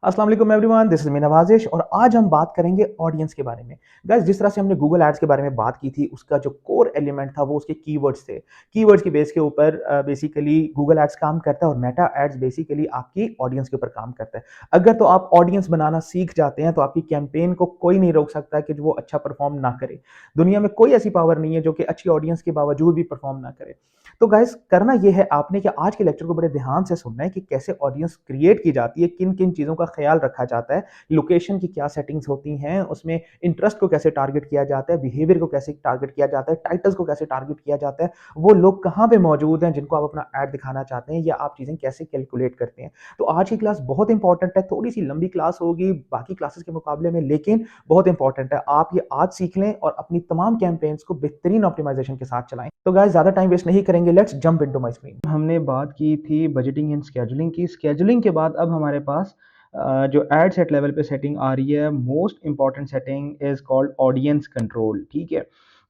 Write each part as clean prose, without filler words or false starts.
अस्सलाम वालेकुम everyone, this is me नवाज़िश और आज हम बात करेंगे ऑडियंस के बारे में। गाइस, जिस तरह से हमने गूगल एड्स के बारे में बात की थी, उसका जो कोर एलिमेंट था वो उसके कीवर्ड्स थे। कीवर्ड्स की बेस के ऊपर बेसिकली गूगल एड्स काम करता है और मेटा एड्स बेसिकली आपकी ऑडियंस के ऊपर काम करता है। अगर तो आप ऑडियंस बनाना सीख जाते हैं, तो आपकी कैंपेन को कोई नहीं रोक सकता कि वो अच्छा परफॉर्म ना करे। दुनिया में कोई ऐसी पावर नहीं है जो कि अच्छी ऑडियंस के बावजूद भी परफॉर्म ना करे। तो गाइस, करना ये है आपने कि आज के लेक्चर को बड़े ध्यान से सुनना है कि कैसे ऑडियंस क्रिएट की जाती है, किन-किन चीज़ों का ख्याल रखा जाता है, लोकेशन की क्या सेटिंग्स होती हैं, उसमें इंटरेस्ट को कैसे टारगेट किया जाता है, बिहेवियर को कैसे टारगेट किया जाता है, टाइटल्स को कैसे टारगेट किया जाता है, वो लोग कहाँ पे मौजूद हैं जिनको आप अपना ऐड दिखाना चाहते हैं या आप चीज़ें कैसे कैलकुलेट करते हैं। तो आज की क्लास बहुत इंपॉर्टेंट है, थोड़ी-सी लंबी क्लास होगी बाकी क्लासेस के मुकाबले में, लेकिन बहुत इंपॉर्टेंट है। आप ये आज सीख लें और अपनी तमाम कैंपेन्स को बेहतरीन ऑप्टिमाइज़ेशन के साथ चलाएँ। तो गाइस, ज़्यादा टाइम वेस्ट नहीं करेंगे, let's jump into my screen. हमने बात की थी बजटिंग एंड शेड्यूलिंग की। शेड्यूलिंग के बाद अब हमारे पास जो एड सेट लेवल पे सेटिंग आ रही है, most important setting is called audience control, ठीक है?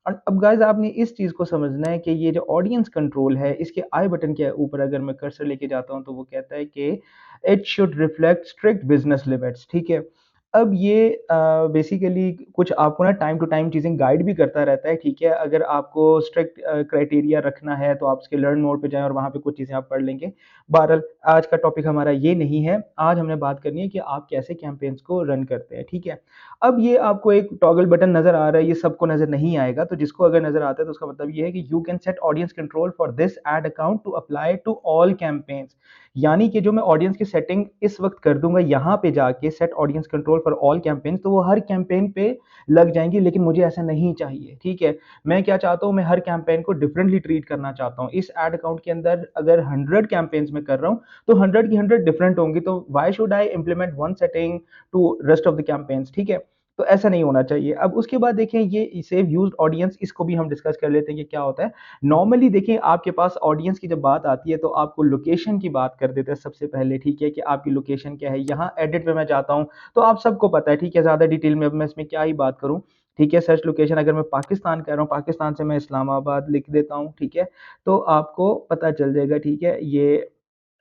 और अब गाइस, आपने इस चीज़ को समझना है कि ये जो ऑडियंस कंट्रोल है, इसके आई बटन के ऊपर अगर मैं कर्सर लेके जाता हूँ, तो वो कहता है कि it should reflect strict business limits, ठीक है? अब ये बेसिकली कुछ आपको ना टाइम टू टाइम चीज़ें गाइड भी करता रहता है, ठीक है? अगर आपको स्ट्रिक्ट क्राइटेरिया रखना है, तो आप इसके लर्न मोड पे जाएँ और वहाँ पे कुछ चीज़ें आप पढ़ लेंगे। बहरहाल, आज का टॉपिक हमारा ये नहीं है। आज हमने बात करनी है कि आप कैसे कैम्पेन्स को रन करते हैं, ठीक है? अब ये आपको एक टॉगल बटन नज़र आ रहा है, ये सबको नज़र नहीं आएगा, तो जिसको अगर नज़र आता है, तो उसका मतलब ये है कि you can set audience control for this ad account to apply to all campaigns. यानी कि जो मैं ऑडियंस की सेटिंग इस वक़्त कर दूँगा यहाँ पे जाके set audience control for all campaigns, तो वो हर कैम्पेन पे लग जाएँगी, लेकिन मुझे ऐसा नहीं चाहिए, ठीक है? मैं क्या चाहता हूँ, मैं हर कैम्पेन को डिफरेंटली ट्रीट करना चाहता हूँ। इस एड अकाउंट के अंदर अगर 100 कैम्पेन्स मैं कर रहा हूँ, तो 100 की 100 डिफरेंट होंगी, तो why should I implement one setting to rest of the campaigns, ठीक है? तो ऐसा नहीं होना चाहिए। अब उसके बाद देखें, ये सेव यूज्ड ऑडियंस, इसको भी हम डिस्कस कर लेते हैं कि क्या होता है। नॉर्मली देखिए, आपके पास ऑडियंस की जब बात आती है, तो आपको लोकेशन की बात कर देते हैं सबसे पहले, ठीक है? कि आपकी लोकेशन क्या है। यहाँ एडिट पे मैं जाता हूँ, तो आप सबको पता है, ठीक है? ज़्यादा डिटेल में अब मैं इसमें क्या ही बात करूँ, ठीक है? सर्च लोकेशन अगर मैं पाकिस्तान कह रहा हूँ, पाकिस्तान से मैं इस्लामाबाद लिख देता हूँ, ठीक है? तो आपको पता चल जाएगा, ठीक है? ये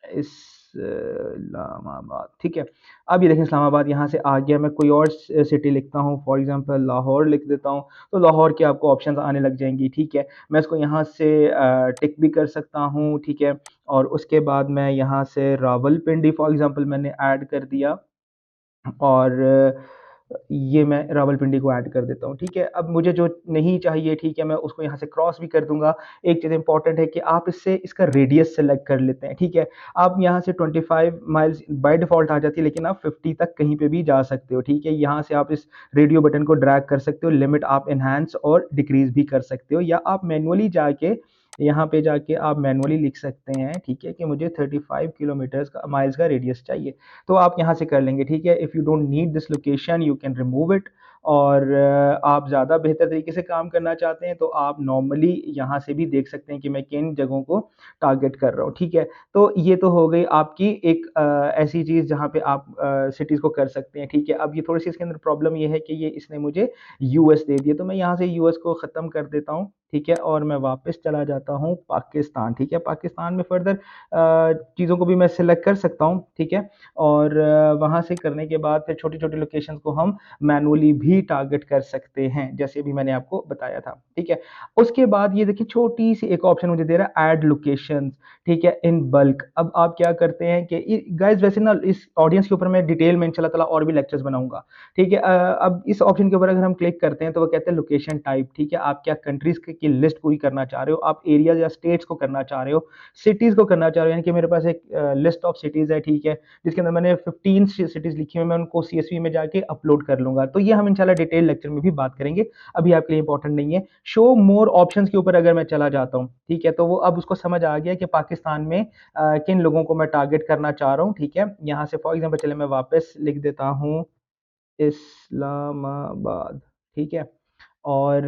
इस्लामाबाद, ठीक है? अब ये देखें, इस्लामाबाद यहाँ से आ गया। मैं कोई और सिटी लिखता हूँ, फॉर एग्ज़ाम्पल लाहौर लिख देता हूँ, तो लाहौर की आपको ऑप्शंस आने लग जाएँगी, ठीक है? मैं इसको यहाँ से टिक भी कर सकता हूँ, ठीक है? और उसके बाद मैं यहाँ से रावलपिंडी फॉर एग्ज़ाम्पल मैंने ऐड कर दिया और ये मैं रावलपिंडी को ऐड कर देता हूँ, ठीक है? अब मुझे जो नहीं चाहिए, ठीक है, मैं उसको यहाँ से क्रॉस भी कर दूँगा। एक चीज़ इम्पोर्टेंट है कि आप इससे इसका रेडियस सेलेक्ट कर लेते हैं, ठीक है? आप यहाँ से 25 माइल्स बाय डिफ़ॉल्ट आ जाती है, लेकिन आप 50 तक कहीं पे भी जा सकते हो, ठीक है? यहाँ से आप इस रेडियो बटन को ड्रैग कर सकते हो, लिमिट आप एनहांस और डिक्रीज़ भी कर सकते हो, या आप मैनुअली जाके यहाँ पे जाके आप मैनुअली लिख सकते हैं, ठीक है? कि मुझे 35 किलोमीटर्स का माइल्स का रेडियस चाहिए। तो आप यहाँ से कर लेंगे, ठीक है? If you don't need this location you can remove it. और आप ज़्यादा बेहतर तरीके से काम करना चाहते हैं, तो आप नॉर्मली यहाँ से भी देख सकते हैं कि मैं किन जगहों को टारगेट कर रहा हूँ, ठीक है? तो ये तो हो गई आपकी एक ऐसी चीज़ जहाँ पे आप सिटीज़ को कर सकते हैं, ठीक है? अब ये थोड़ी-सी इसके अंदर प्रॉब्लम ये है कि ये इसने मुझे यूएस दे दिया, तो मैं यहाँ से यूएस को ख़त्म कर देता हूँ, ठीक है? और मैं वापस चला जाता हूँ पाकिस्तान, ठीक है? पाकिस्तान में फ़र्दर चीज़ों को भी मैं सेलेक्ट कर सकता हूँ, ठीक है? और वहाँ से करने के बाद फिर छोटी-छोटी लोकेशंस को हम मैनुअली भी टारगेट कर सकते हैं, जैसे अभी मैंने आपको बताया था, ठीक है? उसके बाद ये देखिए, छोटी-सी एक ऑप्शन मुझे दे रहा है, ऐड लोकेशंस, ठीक है? In bulk. अब आप क्या करते हैं कि गाइज़, वैसे ना इस ऑडियंस के ऊपर मैं डिटेल में इंशाल्लाह ताला और भी लेक्चर्स बनाऊँगा, ठीक है? अब इस ऑप्शन के ऊपर अगर हम क्लिक करते हैं, तो वो कहते हैं लोकेशन टाइप, ठीक है? आप क्या कंट्रीज़ की लिस्ट पूरी करना चाह रहे हो, आप एरियाज़ या स्टेट्स को करना चाह रहे हो, सिटीज़ को करना चाह रहे हो, यानी कि मेरे पास एक लिस्ट ऑफ सिटीज़ है, ठीक है? जिसके अंदर मैंने 15 सिटीज़ लिखी हुई हैं, मैं उनको सीएसवी में जाके अपलोड कर लूँगा। तो ये हम इंशाल्लाह डिटेल लेक्चर में भी बात करेंगे, अभी आपके लिए इंपॉर्टेंट नहीं है। शो मोर ऑप्शंस के ऊपर अगर मैं चला जाता हूँ, ठीक है? तो वो अब उसको समझ आ गया कि पाकिस्तान में किन लोगों को मैं टारगेट करना चाह रहा हूँ, ठीक है? यहाँ से फॉर एग्ज़ाम्पल चलिए मैं वापस लिख देता हूँ इस्लामाबाद, ठीक है? और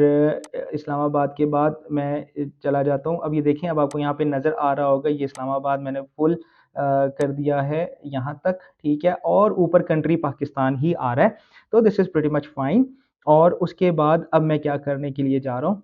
इस्लामाबाद के बाद मैं चला जाता हूँ। अब ये देखें, अब आपको यहाँ पे नज़र आ रहा होगा, ये इस्लामाबाद मैंने फुल कर दिया है यहाँ तक, ठीक है? और ऊपर कंट्री पाकिस्तान ही आ रहा है, तो this is pretty much fine. और उसके बाद अब मैं क्या करने के लिए जा रहा हूँ,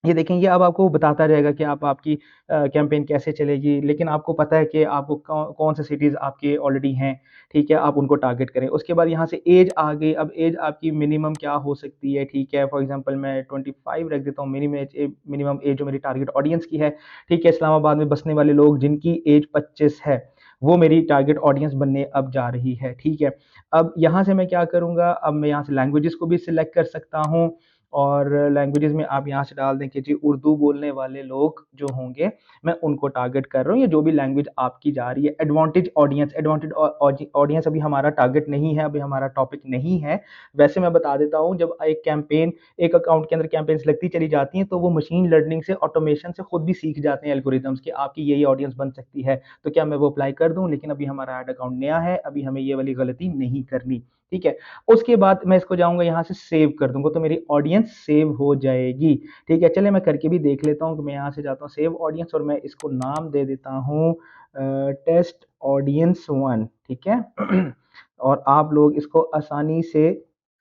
ये देखें, ये अब आपको बताता रहेगा कि आप आपकी कैंपेन कैसे चलेगी, लेकिन आपको पता है कि आपको कौन से सिटीज़ आपके ऑलरेडी हैं, ठीक है? आप उनको टारगेट करें। उसके बाद यहाँ से ऐज आ गई, अब ऐज आपकी मिनिमम क्या हो सकती है, ठीक है? फॉर एग्ज़ाम्पल मैं 25 रख देता हूँ, मिनिमम ऐज जो मेरी टारगेट ऑडियंस की है, ठीक है? इस्लामाबाद में बसने वाले लोग जिनकी ऐज 25 है, वो मेरी टारगेट ऑडियंस बनने अब जा रही है, ठीक है? अब यहाँ से मैं क्या करूँगा, अब मैं यहाँ से लैंग्वेजेज़ को भी सिलेक्ट कर सकता हूँ और लैंग्वेजेज़ में आप यहाँ से डाल दें कि जी उर्दू बोलने वाले लोग जो होंगे, मैं उनको टारगेट कर रहा हूँ या जो भी लैंग्वेज आपकी जा रही है। एडवांटेज ऑडियंस अभी हमारा टारगेट नहीं है, अभी हमारा टॉपिक नहीं है। वैसे मैं बता देता हूँ, जब एक अकाउंट के अंदर कैंपेन्स लगती चली जाती हैं, तो वो मशीन लर्निंग से, ऑटोमेशन से खुद भी सीख जाते हैं एल्गोरिदम्स कि आपकी ये ऑडियंस बन सकती है, तो क्या मैं वो अप्लाई कर दूँ? लेकिन अभी हमारा ऐड अकाउंट नया है, अभी हमें ये वाली गलती नहीं करनी, ठीक है? उसके बाद मैं इसको जाऊँगा यहाँ से सेव कर दूँगा, तो मेरी ऑडियंस सेव हो जाएगी, ठीक है? चलिए मैं करके भी देख लेता हूँ कि मैं यहाँ से जाता हूँ सेव ऑडियंस और मैं इसको नाम दे देता हूँ टेस्ट ऑडियंस 1, ठीक है? और आप लोग इसको आसानी से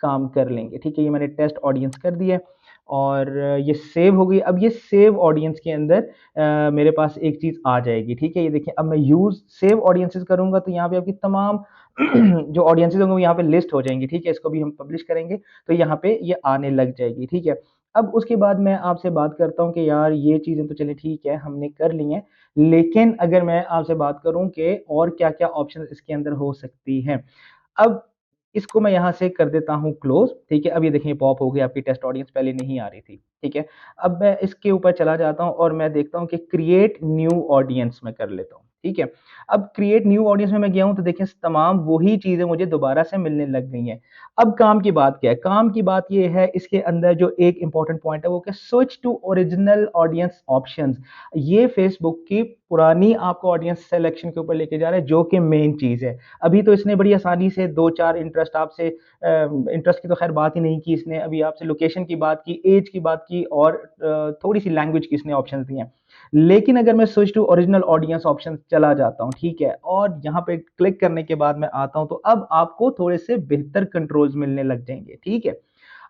काम कर लेंगे, ठीक है? ये मैंने टेस्ट ऑडियंस कर दिया और ये सेव हो गई। अब ये सेव ऑडियंस के अंदर मेरे पास एक चीज़ आ जाएगी, ठीक है? ये देखिए, अब मैं यूज़ सेव ऑडियंसेस करूँगा तो यहाँ पे आपकी तमाम जो ऑडियंसेस होंगे वो यहाँ पे लिस्ट हो जाएंगी, ठीक है? इसको भी हम पब्लिश करेंगे तो यहाँ पे ये आने लग जाएगी, ठीक है? अब उसके बाद मैं आपसे बात करता हूँ कि यार ये चीज़ें तो चलिए ठीक है, हमने कर ली हैं, लेकिन अगर मैं आपसे बात करूँ कि और क्या-क्या ऑप्शन इसके अंदर हो सकती हैं। अब इसको मैं यहाँ से कर देता हूँ क्लोज़, ठीक है? अब ये देखिए पॉप हो गई, आपकी टेस्ट ऑडियंस पहले नहीं आ रही थी, ठीक है? अब मैं इसके ऊपर चला जाता हूँ और मैं देखता हूँ कि क्रिएट न्यू ऑडियंस मैं कर लेता हूँ, ठीक है? अब क्रिएट न्यू ऑडियंस में मैं गया हूँ तो देखिए तमाम वही चीज़ें मुझे दोबारा से मिलने लग गई हैं। अब काम की बात क्या है? काम की बात ये है, इसके अंदर जो एक इम्पोर्टेंट पॉइंट है वो क्या, switch to original audience options. ये फेसबुक की पुरानी आपको ऑडियंस सिलेक्शन के ऊपर लेके जा रहा है, जो कि मेन चीज़ है। अभी तो इसने बड़ी आसानी से 2-4 इंटरेस्ट की तो ख़ैर बात ही नहीं की इसने, अभी आपसे लोकेशन की बात की, ऐज की बात की और थोड़ी-सी लैंग्वेज की इसने ऑप्शंस दी हैं। लेकिन अगर मैं switch to original audience option चला जाता हूँ, ठीक है? और यहाँ पे क्लिक करने के बाद मैं आता हूँ, तो अब आपको थोड़े से बेहतर कंट्रोल्स मिलने लग जाएँगे, ठीक है?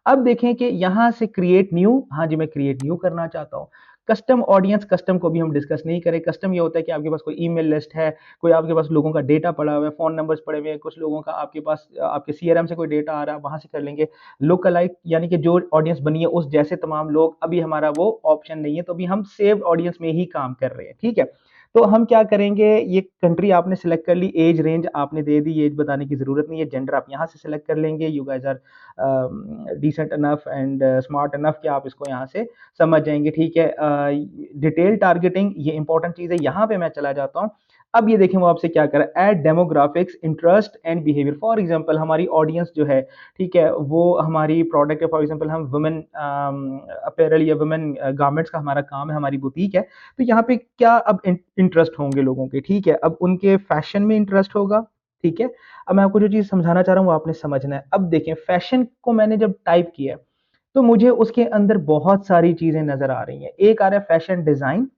अब देखें कि यहाँ से क्रिएट न्यू, हाँ जी, मैं क्रिएट न्यू करना चाहता हूँ। कस्टम ऑडियंस, कस्टम को भी हम डिस्कस नहीं करें। कस्टम ये होता है कि आपके पास कोई ईमेल लिस्ट है, कोई आपके पास लोगों का डेटा पड़ा हुआ है, फ़ोन नंबर्स पड़े हुए हैं, कुछ लोगों का आपके पास आपके सीआरएम से कोई डेटा आ रहा है, वहाँ से कर लेंगे। लुक अलाइक यानी कि जो ऑडियंस बनी है उस जैसे तमाम लोग, अभी हमारा वो ऑप्शन नहीं है, तो अभी हम सेव्ड ऑडियंस में ही काम कर रहे हैं, ठीक है? तो हम क्या करेंगे, ये कंट्री आपने सिलेक्ट कर ली, ऐज रेंज आपने दे दी, ऐज बताने की ज़रूरत नहीं है, जेंडर आप यहाँ से सिलेक्ट कर लेंगे। You guys are decent enough and smart enough कि आप इसको यहाँ से समझ जाएँगे, ठीक है? डिटेल टारगेटिंग ये इंपॉर्टेंट चीज़ है, यहाँ पे मैं चला जाता हूँ। अब ये देखें वो आपसे क्या कर रहा है, add demographics, interest and behaviour. For example हमारी ऑडियंस जो है, ठीक है? वो हमारी प्रोडक्ट है, फॉर एग्ज़ाम्पल हम वुमेन अपैरल या वुमेन गारमेंट्स का हमारा काम है, हमारी बुटीक है। तो यहाँ पे क्या अब इंटरेस्ट होंगे लोगों के, ठीक है? अब उनके फैशन में इंटरेस्ट होगा, ठीक है? अब मैं आपको जो चीज़ समझाना चाह रहा हूँ वो आपने समझना है। अब देखें फैशन को मैंने जब टाइप किया, तो मुझे उसके अंदर बहुत सारी चीज़ें नज़र आ रही हैं। एक आ रहा है फैशन डिज़ाइन,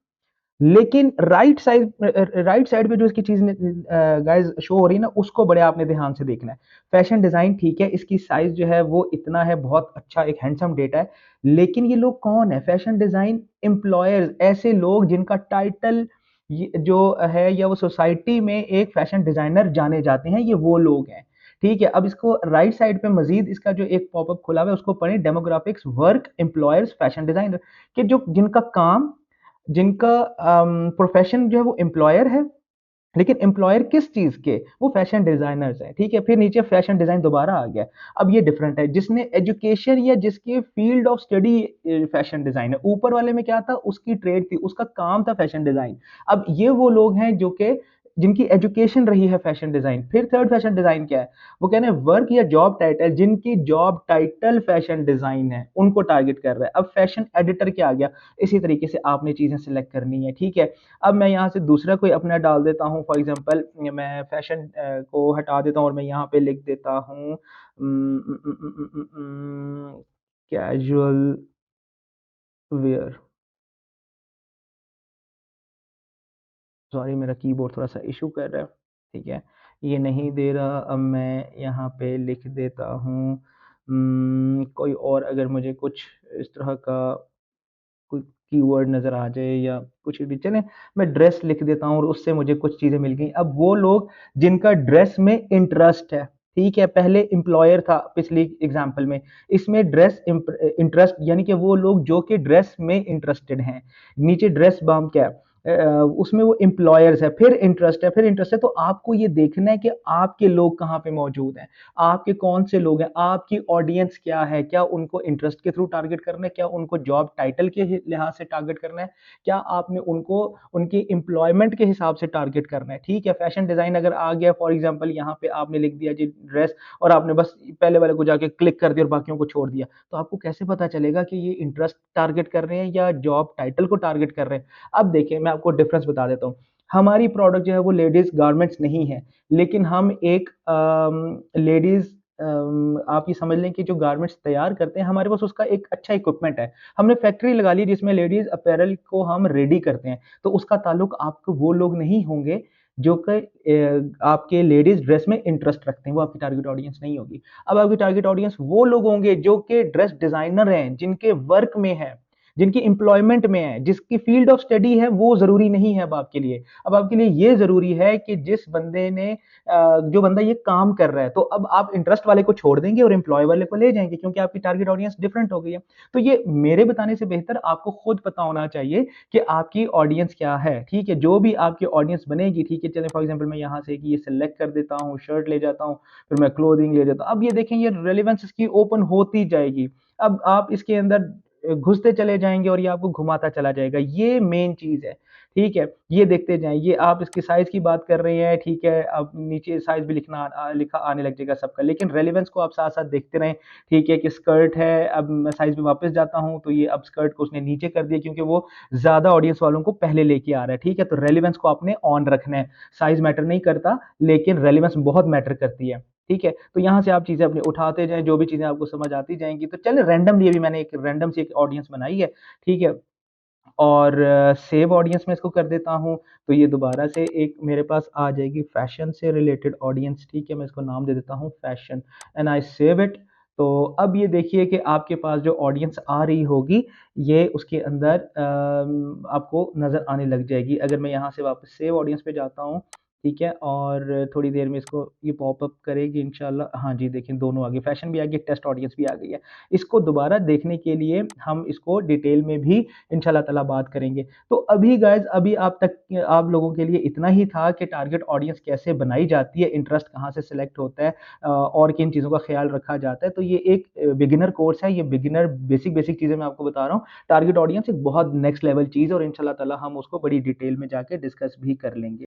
लेकिन राइट साइड पे जो इसकी चीज़ गाइज़ शो हो रही है ना, उसको बड़े आपने ध्यान से देखना है। फैशन डिज़ाइन ठीक है, इसकी साइज़ जो है वो इतना है, बहुत अच्छा एक हैंडसम डेटा है। लेकिन ये लोग कौन है? फैशन डिज़ाइन एम्प्लॉयर्स, ऐसे लोग जिनका टाइटल ये जो है या वो सोसाइटी में एक फैशन डिज़ाइनर जाने जाते हैं, ये वो लोग हैं। ठीक है? अब इसको राइट साइड पे मज़ीद इसका जो एक पॉपअप खुला हुआ है उसको पढ़ें, demographics, work, employers, fashion designer, कि जो जिनका काम, जिनका प्रोफ़ेशन जो है वो एम्प्लॉयर है, लेकिन एम्प्लॉयर किस चीज़ के? वो फैशन डिज़ाइनर्स हैं, ठीक है? फिर नीचे फैशन डिज़ाइन दोबारा आ गया। अब ये डिफरेंट है, जिसने एजुकेशन या जिसके field of study fashion design है। ऊपर वाले में क्या था? उसकी ट्रेड थी, उसका काम था फैशन डिज़ाइन। अब ये वो लोग हैं जो कि जिनकी एजुकेशन रही है फैशन डिज़ाइन। फिर थर्ड फैशन डिज़ाइन क्या है? वो कह रहे हैं वर्क या जॉब टाइटल, जिनकी जॉब टाइटल फैशन डिज़ाइन है, उनको टारगेट कर रहा है। अब फैशन एडिटर क्या आ गया? इसी तरीके से आपने चीज़ें सिलेक्ट करनी है, ठीक है? अब मैं यहाँ से दूसरा कोई अपना डाल देता हूँ, फॉर एग्जांपल मैं फैशन को हटा देता हूँ और मैं यहाँ पे लिख देता हूँ कैजुअल वेयर। सॉरी मेरा कीबोर्ड थोड़ा सा इशू कर रहा है, ठीक है? ये नहीं दे रहा, अब मैं यहाँ पे लिख देता हूँ कोई और अगर मुझे कुछ इस तरह का कोई कीवर्ड नज़र आ जाए या कुछ भी चलें, मैं ड्रेस लिख देता हूँ और उससे मुझे कुछ चीज़ें मिल गई। अब वो लोग जिनका ड्रेस में इंटरेस्ट है, ठीक है? पहले एम्प्लॉयर था पिछली एग्ज़ाम्पल में, इसमें इंटरेस्ट यानी कि वो लोग जो कि ड्रेस में इंटरेस्टेड हैं। नीचे ड्रेस बाम क्या है? उसमें वो एम्प्लॉयर्स है, फिर इंटरेस्ट है, तो आपको ये देखना है कि आपके लोग कहाँ पे मौजूद हैं, आपके कौन से लोग हैं, आपकी ऑडियंस क्या है, क्या उनको इंटरेस्ट के थ्रू टारगेट करना है, क्या उनको जॉब टाइटल के लिहाज से टारगेट करना है, क्या आपने उनको उनकी एम्प्लॉयमेंट के हिसाब से टारगेट करना है, ठीक है? फैशन डिज़ाइन अगर आ गया फॉर एग्जांपल यहाँ पे आपने लिख दिया जी ड्रेस और आपने बस पहले वाले को जाके क्लिक कर दिया और बाकियों को छोड़ दिया, तो आपको कैसे पता चलेगा कि ये इंटरेस्ट टारगेट कर रहे हैं या जॉब टाइटल को टारगेट कर रहे हैं? अब देखिए मैं आपको डिफरेंस बता देता हूँ। हमारी प्रोडक्ट जो है वो लेडीज़ गारमेंट्स नहीं है, लेकिन हम एक लेडीज़ आप ये समझ लें कि जो गारमेंट्स तैयार करते हैं, हमारे पास उसका एक अच्छा इक्विपमेंट है। हमने फैक्ट्री लगा ली जिसमें लेडीज़ अपैरल को हम रेडी करते हैं, तो उसका ताल्लुक आपको वो लोग नहीं होंगे जो कि आपके लेडीज़ ड्रेस में इंटरेस्ट रखते हैं, वो आपकी टारगेट ऑडियंस नहीं होगी। अब आपकी टारगेट ऑडियंस वो लोग होंगे जो कि ड्रेस डिज़ाइनर हैं, जिनके वर्क में है, जिनकी एम्प्लॉयमेंट में है, जिसकी फील्ड ऑफ स्टडी है, वो ज़रूरी नहीं है अब आपके लिए। अब आपके लिए ये ज़रूरी है कि जिस बंदे ने जो बंदा ये काम कर रहा है, तो अब आप इंटरेस्ट वाले को छोड़ देंगे और एम्प्लॉय वाले को ले जाएँगे क्योंकि आपकी टारगेट ऑडियंस डिफरेंट हो गई है। तो ये मेरे बताने से बेहतर आपको खुद पता होना चाहिए कि आपकी ऑडियंस क्या है, ठीक है? जो भी आपकी ऑडियंस बनेगी, ठीक है? चलें फॉर एग्ज़ाम्पल मैं यहाँ से कि ये सेलेक्ट कर देता हूँ, शर्ट ले जाता हूँ, फिर मैं क्लोथिंग ले जाता हूँ। अब ये देखें ये रेलेवेंस इसकी ओपन होती जाएगी। अब आप इसके अंदर घुसते चले जाएँगे और ये आपको घुमाता चला जाएगा। ये मेन चीज़ है, ठीक है? ये देखते जाएँ, ये आप इसकी साइज़ की बात कर रहे हैं, ठीक है? अब नीचे साइज़ भी लिखा आने लग जाएगा सबका, लेकिन रेलेवेंस को आप साथ-साथ देखते रहें, ठीक है? कि स्कर्ट है, अब मैं साइज़ पे वापस जाता हूँ, तो ये अब स्कर्ट को उसने नीचे कर दिया क्योंकि वो ज़्यादा ऑडियंस वालों को पहले लेके आ रहा है, ठीक है? तो रेलेवेंस को आपने ऑन रखना है। साइज़ मैटर नहीं करता, लेकिन रेलेवेंस बहुत मैटर करती है, ठीक है? तो यहाँ से आप चीज़ें अपनी उठाते जाएँ, जो भी चीज़ें आपको समझ आती जाएँगी। तो चलें रैंडमली अभी मैंने एक रैंडम सी एक ऑडियंस बनाई है, ठीक है? और सेव ऑडियंस में इसको कर देता हूँ, तो ये दोबारा से एक मेरे पास आ जाएगी फैशन से रिलेटेड ऑडियंस, ठीक है? मैं इसको नाम दे देता हूँ fashion and I save it. तो अब ये देखिए कि आपके पास जो ऑडियंस आ रही होगी, ये उसके अंदर आपको नज़र आने लग जाएगी। अगर मैं यहाँ से वापस सेव ऑडियंस पे जाता हूँ, ठीक है? और थोड़ी देर में इसको ये पॉपअप करेगी इंशाल्लाह। हाँ जी, देखिए दोनों आ गए, फैशन भी आ गई, टेस्ट ऑडियंस भी आ गई है। इसको दोबारा देखने के लिए हम इसको डिटेल में भी इंशाल्लाह ताला बात करेंगे। तो अभी गाइज़ अभी आप लोगों के लिए इतना ही था कि टारगेट ऑडियंस कैसे बनाई जाती है, इंटरेस्ट कहाँ से सिलेक्ट होता है और किन चीज़ों का ख़्याल रखा जाता है। तो ये एक बिगिनर कोर्स है, ये बिगिनर बेसिक चीज़ें मैं आपको बता रहा हूँ। टारगेट ऑडियंस एक बहुत नेक्स्ट लेवल चीज़ है और इंशाल्लाह ताला हम उसको बड़ी डिटेल में जाके डिस्कस भी कर लेंगे।